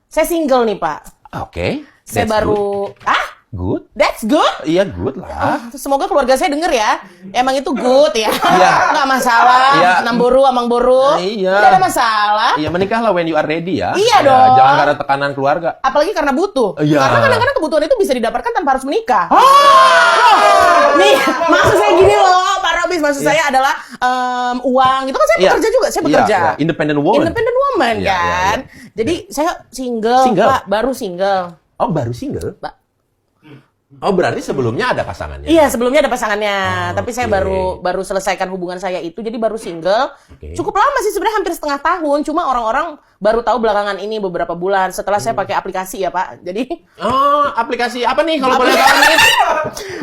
Saya single nih, Pak. Oke. Saya baru... Good? That's good? Iya, good lah. Semoga keluarga saya denger ya. Emang itu good ya. Iya. Nggak masalah. Iya. Namburu, amang boru. Iya. Nggak ada masalah. Iya, menikahlah when you are ready ya. Iya Ya, dong. Jangan karena tekanan keluarga. Apalagi karena butuh. Iya. Karena kadang-kadang kebutuhan itu bisa didapatkan tanpa harus menikah. Nih, maksud saya gini loh, Pak Robis. Maksud saya adalah uang. Itu kan saya bekerja juga. Saya bekerja. Iya. Independent woman. Independent woman Iya, kan. iya, iya. Jadi saya single, Pak. Baru single. Oh, baru single? Pak. Oh, berarti sebelumnya ada pasangannya? Iya, sebelumnya ada pasangannya. Tapi saya oke. baru selesaikan hubungan saya itu, jadi baru single. Oke. Cukup lama sih, sebenarnya hampir setengah tahun. Cuma orang-orang baru tahu belakangan ini beberapa bulan setelah saya pakai aplikasi ya, Pak. Jadi Oh, aplikasi apa nih kalau boleh tahu nih?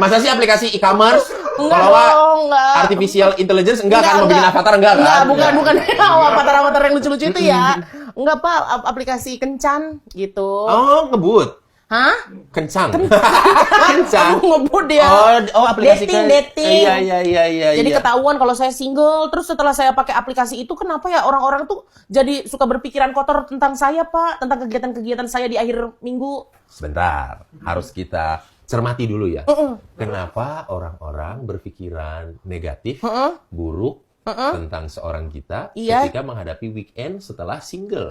Masa sih aplikasi e-commerce? Enggak Kalau dong, enggak. artificial intelligence enggak kan mau bikin avatar enggak kan? Bukan avatar-avatar yang lucu-lucu itu ya. Enggak, Pak, aplikasi kencan gitu. Oh, ngebut. Hah? Kencan. Aku ngebut ya. Oh, aplikasi dating. Iya. Jadi ketahuan kalau saya single, terus setelah saya pakai aplikasi itu, kenapa ya orang-orang tuh jadi suka berpikiran kotor tentang saya, Pak, tentang kegiatan-kegiatan saya di akhir minggu. Sebentar, harus kita cermati dulu ya. Kenapa orang-orang berpikiran negatif, buruk tentang seorang kita ketika menghadapi weekend setelah single?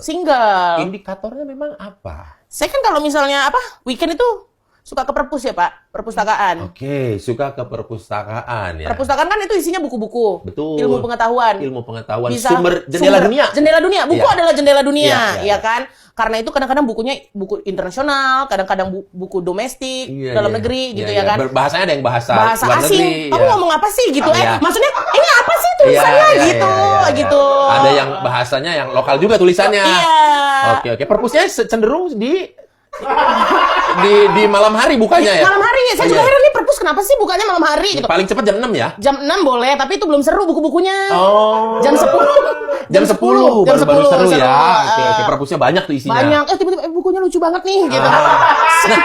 Indikatornya memang apa? Saya kan kalau misalnya weekend itu suka ke perpus ya, Pak, perpustakaan. Oke, suka ke perpustakaan ya. Perpustakaan kan itu isinya buku-buku. Betul. Ilmu pengetahuan. Sumber jendela dunia. Jendela dunia. Buku adalah jendela dunia, Iya. ya kan? Karena itu kadang-kadang bukunya buku internasional, kadang-kadang buku domestik, dalam negeri gitu ya kan. Bahasanya ada yang bahasa luar asing. negeri. Kamu ngomong apa sih gitu? Iya. Maksudnya ini apa sih tulisannya gitu. Ada yang bahasanya yang lokal juga tulisannya. Iya. Oke. Perpusnya cenderung di malam hari bukanya ya. Malam hari. Saya juga heran nih, perpus kenapa sih bukanya malam hari gitu. Paling cepat jam 6 ya? Jam 6 boleh, tapi itu belum seru buku-bukunya. Oh. Jam 10. Jam 10 baru seru ya. Oke, Eh, perpusnya banyak tuh isinya. Banyak. Tiba-tiba bukunya lucu banget nih gitu. Nah,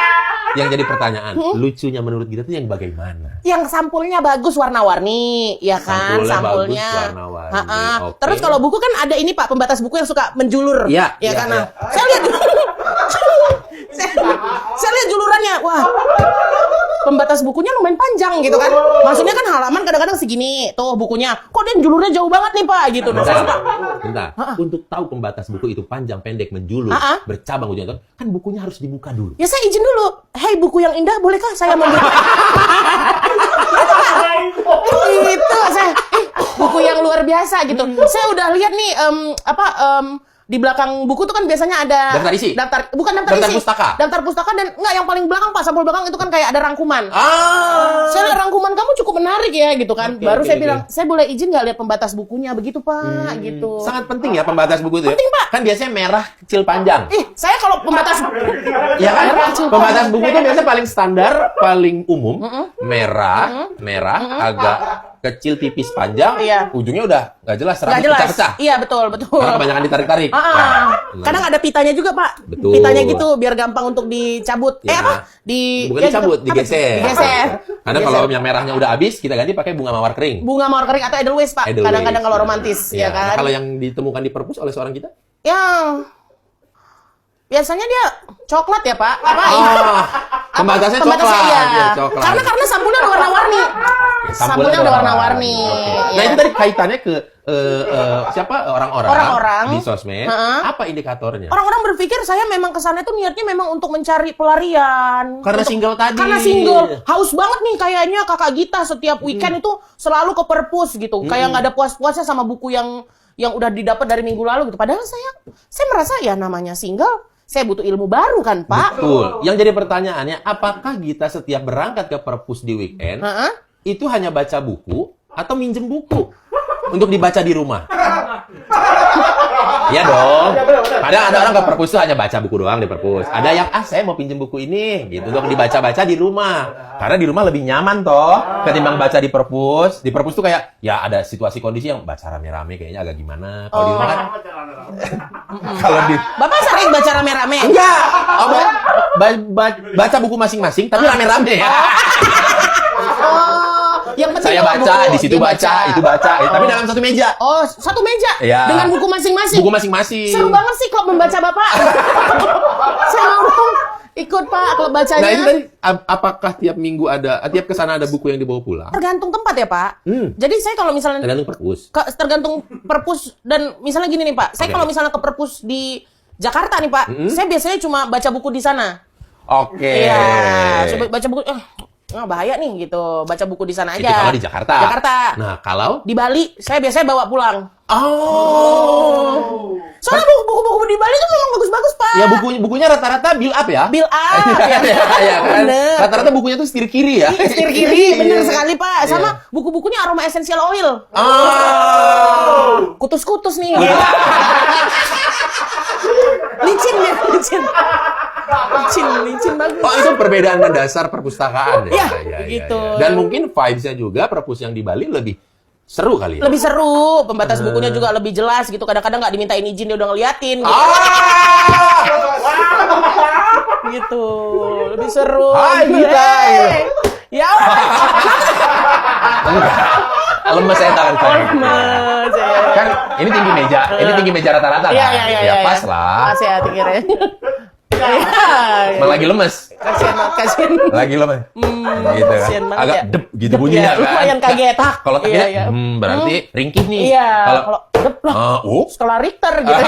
yang jadi pertanyaan, lucunya menurut kita tuh yang bagaimana? Yang sampulnya bagus warna-warni, ya kan? Sampulnya bagus, warna-warni. Oke. Terus kalau buku kan ada ini, Pak, pembatas buku yang suka menjulur. Iya, ya iya, kan? iya. Saya lihat saya lihat julurannya. Wah. Pembatas bukunya lumayan panjang gitu kan. Maksudnya kan halaman kadang-kadang segini tuh bukunya. Kok dia julurnya jauh banget nih, Pak gitu. Saya suka. Bentar. Untuk tahu pembatas buku itu panjang, pendek, menjulur, bercabang ujung kan bukunya harus dibuka dulu. Ya saya izin dulu. Hei, buku yang indah, bolehkah saya membuka? Itu saya buku yang luar biasa gitu. Saya udah lihat nih di belakang buku tuh kan biasanya ada daftar isi. Bukan daftar isi. Pustaka. Daftar pustaka dan enggak yang paling belakang, Pak, sampul belakang itu kan kayak ada rangkuman. Saya lihat rangkuman kamu cukup menarik ya gitu kan. Baru saya bilang, "Saya boleh izin nggak lihat pembatas bukunya?" Begitu, Pak, gitu. Sangat penting ya pembatas buku itu. Penting, Pak. Kan biasanya merah kecil panjang. Saya kalau pembatas Ya kan? Pembatas buku itu biasanya paling standar, paling umum, merah, agak kecil, tipis, panjang, ujungnya udah nggak jelas, rambut pecah-pecah. Iya, betul. Karena kebanyakan ditarik-tarik. Kadang ada pitanya juga, Pak. Betul. Pitanya gitu biar gampang untuk dicabut. Ya. Bukan dicabut, digeser. Karena kalau yang merahnya udah habis, kita ganti pakai bunga mawar kering. Bunga mawar kering atau edelweiss, Pak. Kadang-kadang kalau romantis, ya kan. Nah, kalau yang ditemukan di perpus oleh seorang kita? Ya. Biasanya dia coklat ya, Pak. Pembatasnya coklat. Iya. Ya, coklat. Karena sampulnya udah warna-warni. Sampulnya udah warna-warni. Nah, itu tadi kaitannya ke siapa orang-orang di sosmed. Apa indikatornya? Orang-orang berpikir saya memang kesana itu niatnya memang untuk mencari pelarian. Karena single tadi. Karena single. Haus banget nih kayaknya Kakak Gita setiap weekend itu selalu ke perpus gitu. Kayak nggak ada puas-puasnya sama buku yang udah didapat dari minggu lalu gitu. Padahal saya merasa ya namanya single, saya butuh ilmu baru kan, Pak. Betul. Yang jadi pertanyaannya, apakah Gita setiap berangkat ke perpus di weekend, itu hanya baca buku atau minjem buku untuk dibaca di rumah? Iya dong. Padahal ada orang ke perpus itu hanya baca buku doang di perpus. Ada yang, saya mau pinjem buku ini, gitu, untuk dibaca-baca di rumah. Karena di rumah lebih nyaman toh, ketimbang baca di perpus. Di perpus tuh kayak, ya ada situasi kondisi yang baca rame-rame kayaknya agak gimana. Kalau di rumah kan, kalau di... Bapak sering baca rame-rame? Enggak. Baca buku masing-masing, tapi rame-rame ya. Yang penting Saya baca, di situ baca, itu baca, tapi dalam satu meja. Oh, satu meja? Iya. Dengan buku masing-masing? Buku masing-masing. Seru banget sih klub membaca Bapak. Saya mau dong ikut Pak klub bacanya. Nah, itu tadi apakah tiap minggu tiap kesana ada buku yang dibawa pulang? Tergantung tempat ya Pak. Jadi saya kalau misalnya Tergantung perpus. tergantung perpus dan misalnya gini nih Pak. Saya Oke. kalau misalnya ke perpus di Jakarta nih Pak, saya biasanya cuma baca buku di sana. Oke. Iya, coba baca buku. Bahaya nih gitu. Baca buku di sana aja. Itu kalau di Jakarta. Jakarta. Nah, kalau Di Bali, saya biasanya bawa pulang. oh. Soalnya buku-buku di Bali itu memang bagus-bagus, Pak. Ya bukunya rata-rata build up ya. Build up. ya kan. Bener. Rata-rata bukunya tuh setir kiri ya. Setir kiri, bener sekali, Pak. Sama buku-bukunya aroma essential oil. Oh. Kutus-kutus nih. Licin ya, licin. Licin bagus. Oh, itu perbedaan mendasar perpustakaan ya. Iya, begitu. Dan mungkin vibes-nya juga perpus yang di Bali lebih seru kali ya. Lebih seru, pembatas bukunya juga lebih jelas gitu. Kadang-kadang nggak dimintain izin dia udah ngeliatin gitu. Gitu. Lebih seru. Hai, gila. Ya. Lemes saya tangan saya. Lemes ya. Kan ini tinggi meja rata-rata kan. Iya. Ya pas lah. Pas ya tingginya. Malah lagi lemes. Kasian. Lagi lemes. Gitu kan. kasian banget Agak ya. dep gitu Dep bunyinya ya, kan. lumayan kaget. Tak, kalau tak Iya, gitu, berarti ringkih nih. Iya, kalau dep lah. Oh. Skala Richter gitu.